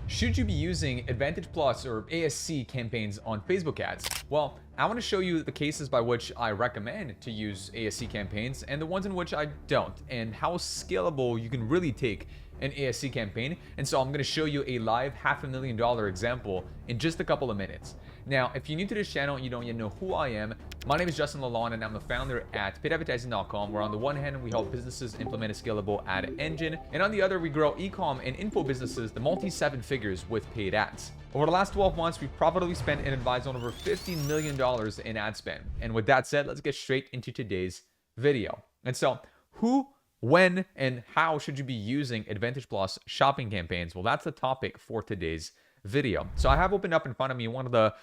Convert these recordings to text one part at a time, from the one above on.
Should you be using Advantage Plus or ASC campaigns on Facebook ads? Well, I want to show you the cases by which I recommend to use ASC campaigns and the ones in which I don't, and how scalable you can really take an ASC campaign. And so I'm going to show you a live $500,000 example in just a couple of minutes. Now, if you're new to this channel and you don't yet know who I am, my name is Justin Lalonde and I'm the founder at paidadvertising.com, where on the one hand, we help businesses implement a scalable ad engine, and on the other, we grow e-com and info businesses to multi-seven figures with paid ads. Over the last 12 months, we've profitably spent and advised on over $50 million in ad spend. And with that said, let's get straight into today's video. And so, who, when, and how should you be using Advantage Plus shopping campaigns? Well, that's the topic for today's video. So I have opened up in front of me one of the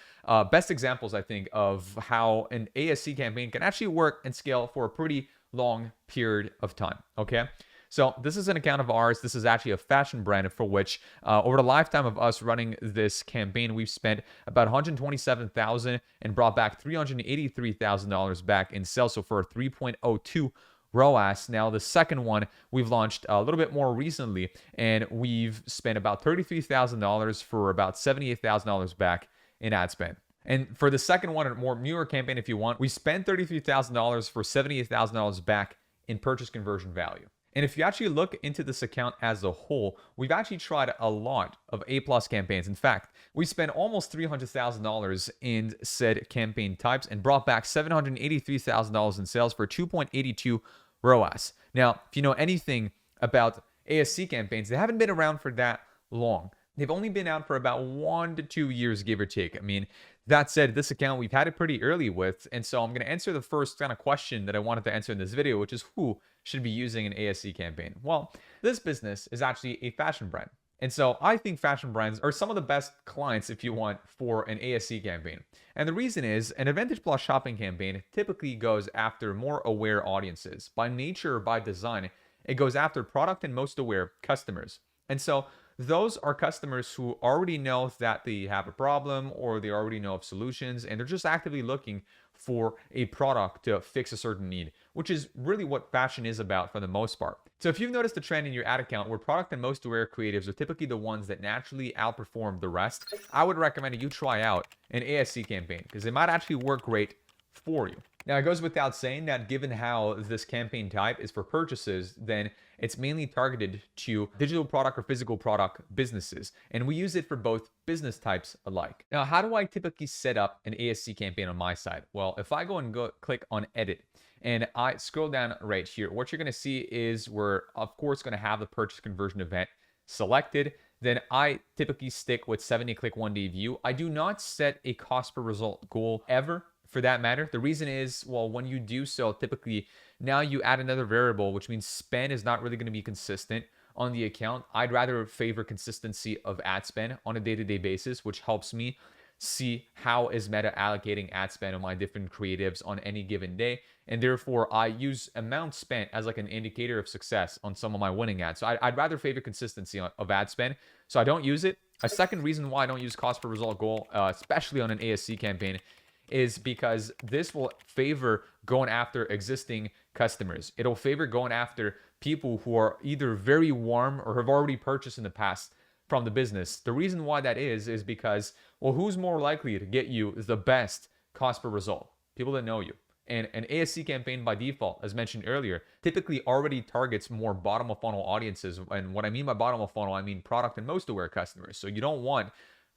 best examples, I think, of how an ASC campaign can actually work and scale for a pretty long period of time. Okay. So this is an account of ours. This is actually a fashion brand for which over the lifetime of us running this campaign, we've spent about $127,000 and brought back $383,000 back in sales. So for a 3.02 ROAS. Now, the second one we've launched a little bit more recently, and we've spent about $33,000 for about $78,000 back in ad spend. And for the second one, a more newer campaign, if you want, we spent $33,000 for $78,000 back in purchase conversion value. And if you actually look into this account as a whole, we've actually tried a lot of A+ campaigns. In fact, we spent almost $300,000 in said campaign types and brought back $783,000 in sales for 2.82 ROAS. Now, if you know anything about ASC campaigns, they haven't been around for that long. They've only been out for about 1 to 2 years, give or take. I mean, that said, this account we've had it pretty early with, and so I'm going to answer the first kind of question that I wanted to answer in this video, which is who should be using an ASC campaign? Well, this business is actually a fashion brand. And so I think fashion brands are some of the best clients, if you want, for an ASC campaign. And the reason is an Advantage Plus shopping campaign typically goes after more aware audiences. By nature or by design, it goes after product and most aware customers. And so those are customers who already know that they have a problem or they already know of solutions, and they're just actively looking for a product to fix a certain need, which is really what fashion is about for the most part. So if you've noticed a trend in your ad account where product and most aware creatives are typically the ones that naturally outperform the rest, I would recommend that you try out an ASC campaign because it might actually work great for you. Now, it goes without saying that given how this campaign type is for purchases, then it's mainly targeted to digital product or physical product businesses. And we use it for both business types alike. Now, how do I typically set up an ASC campaign on my side? Well, if I go and click on edit and I scroll down right here, what you're going to see is we're, of course, going to have the purchase conversion event selected. Then I typically stick with 70 click 1-day view. I do not set a cost per result goal ever. For that matter, the reason is, well, when you do so, typically now you add another variable, which means spend is not really going to be consistent on the account. I'd rather favor consistency of ad spend on a day-to-day basis, which helps me see how is Meta allocating ad spend on my different creatives on any given day. And therefore, I use amount spent as like an indicator of success on some of my winning ads. So I'd rather favor consistency of ad spend. So I don't use it. A second reason why I don't use cost per result goal, especially on an ASC campaign, is because this will favor going after existing customers. It'll favor going after people who are either very warm or have already purchased in the past from the business. The reason why that is because, well, who's more likely to get you the best cost per result? People that know you. And an ASC campaign by default, as mentioned earlier, typically already targets more bottom of funnel audiences. And what I mean by bottom of funnel, I mean product and most aware customers. So you don't want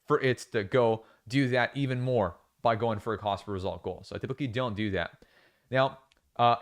for it to go do that even more by going for a cost per result goal. So I typically don't do that. Now,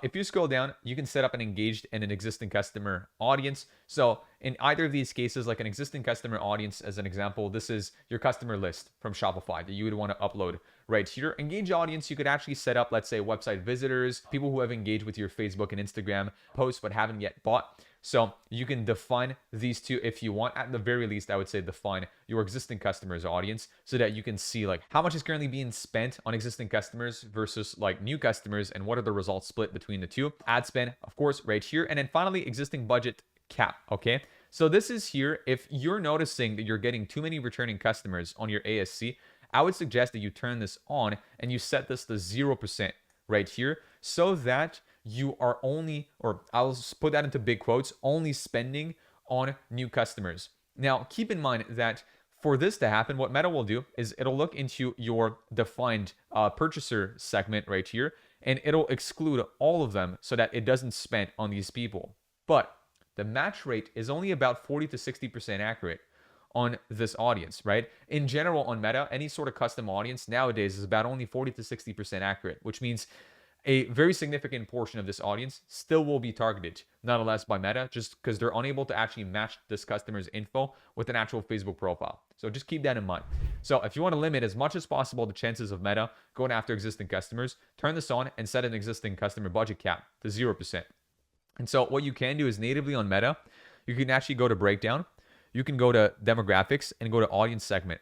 if you scroll down, you can set up an engaged and an existing customer audience. So in either of these cases, like an existing customer audience, as an example, this is your customer list from Shopify that you would want to upload right here. Engaged audience, you could actually set up, let's say, website visitors, people who have engaged with your Facebook and Instagram posts but haven't yet bought. So you can define these two if you want. At the very least, I would say define your existing customers audience so that you can see like how much is currently being spent on existing customers versus like new customers and what are the results split between the two. Ad spend, of course, right here. And then finally, existing budget cap. Okay. So this is here. If you're noticing that you're getting too many returning customers on your ASC, I would suggest that you turn this on and you set this to 0% right here so that you are only, or I'll put that into big quotes, only spending on new customers. Now, keep in mind that For this to happen, what Meta will do is it'll look into your defined purchaser segment right here, and it'll exclude all of them so that it doesn't spend on these people. But the match rate is only about 40 to 60% accurate on this audience, right? In general, on Meta, any sort of custom audience nowadays is about only 40 to 60% accurate, which means a very significant portion of this audience still will be targeted, nonetheless, by Meta, just because they're unable to actually match this customer's info with an actual Facebook profile. So just keep that in mind. So if you want to limit as much as possible the chances of Meta going after existing customers, turn this on and set an existing customer budget cap to 0%. And so what you can do is natively on Meta, you can actually go to breakdown, you can go to demographics and go to audience segment.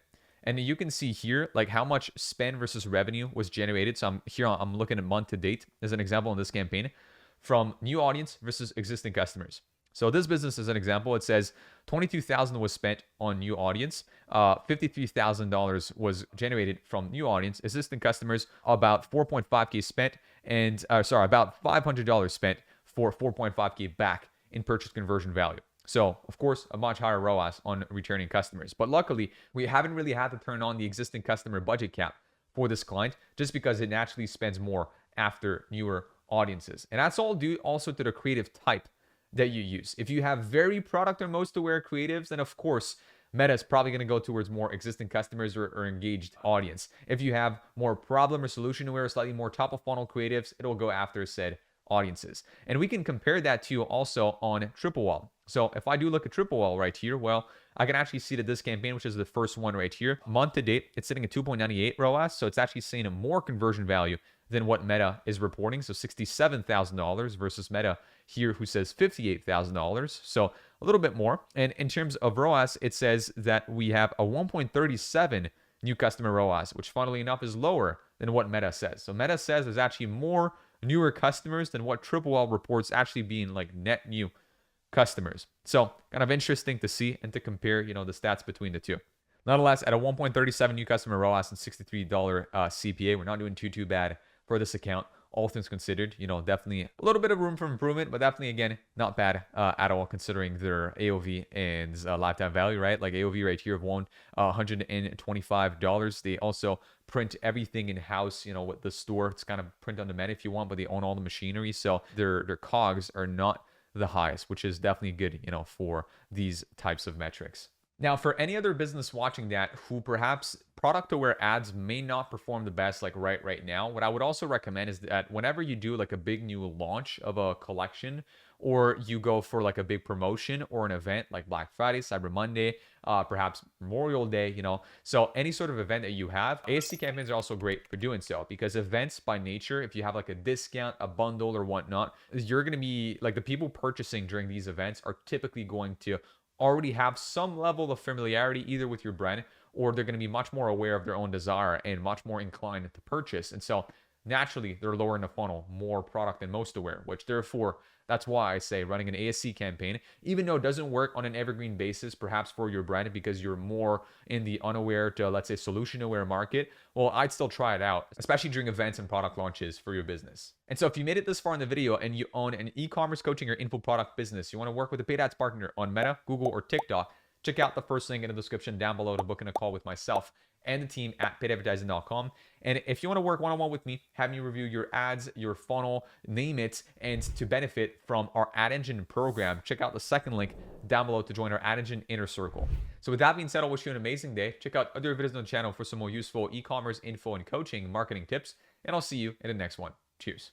And you can see here, like how much spend versus revenue was generated. So I'm looking at month to date as an example in this campaign from new audience versus existing customers. So this business, as an example, it says $22,000 was spent on new audience, $53,000 was generated from new audience, existing customers about 4.5K spent, and about $500 spent for 4.5K back in purchase conversion value. So, of course, a much higher ROAS on returning customers. But luckily, we haven't really had to turn on the existing customer budget cap for this client just because it naturally spends more after newer audiences. And that's all due also to the creative type that you use. If you have very product or most aware creatives, then of course, Meta is probably going to go towards more existing customers or engaged audience. If you have more problem or solution aware, slightly more top of funnel creatives, it'll go after said audiences. And we can compare that to also on Triple Wall. So if I do look at Triple Wall right here, well, I can actually see that this campaign, which is the first one right here, month to date, it's sitting at 2.98 ROAS. So it's actually seeing a more conversion value than what Meta is reporting. So $67,000 versus Meta here, who says $58,000. So a little bit more. And in terms of ROAS, it says that we have a 1.37 new customer ROAS, which funnily enough is lower than what Meta says. So Meta says there's actually more newer customers than what Triple Wall reports actually being like net new customers. So kind of interesting to see and to compare, the stats between the two. Nonetheless, at a 1.37 new customer ROAS and $63 CPA, we're not doing too bad for this account. All things considered, definitely a little bit of room for improvement, but definitely, again, not bad at all considering their AOV and lifetime value, right? Like AOV right here of $125. They also print everything in-house, with the store. It's kind of print on demand if you want, but they own all the machinery. So their COGS are not the highest, which is definitely good, for these types of metrics. Now, for any other business watching that who perhaps product-aware ads may not perform the best like right now, what I would also recommend is that whenever you do like a big new launch of a collection, or you go for like a big promotion or an event like Black Friday, Cyber Monday, perhaps Memorial Day, so any sort of event that you have, ASC campaigns are also great for doing so, because events by nature, if you have like a discount, a bundle or whatnot, you're going to be like the people purchasing during these events are typically going to already have some level of familiarity either with your brand, or they're going to be much more aware of their own desire and much more inclined to purchase. And so naturally, they're lower in the funnel, more product and most aware, which therefore, that's why I say running an ASC campaign, even though it doesn't work on an evergreen basis, perhaps for your brand, because you're more in the unaware to, let's say, solution aware market, well, I'd still try it out, especially during events and product launches for your business. And so if you made it this far in the video and you own an e-commerce coaching or info product business, you want to work with a paid ads partner on Meta, Google, or TikTok, check out the first link in the description down below to book in a call with myself and the team at paidadvertising.com. And if you want to work one-on-one with me, have me review your ads, your funnel, name it, and to benefit from our Ad Engine program, check out the second link down below to join our Ad Engine Inner Circle. So with that being said, I wish you an amazing day. Check out other videos on the channel for some more useful e-commerce info and coaching marketing tips, and I'll see you in the next one. Cheers.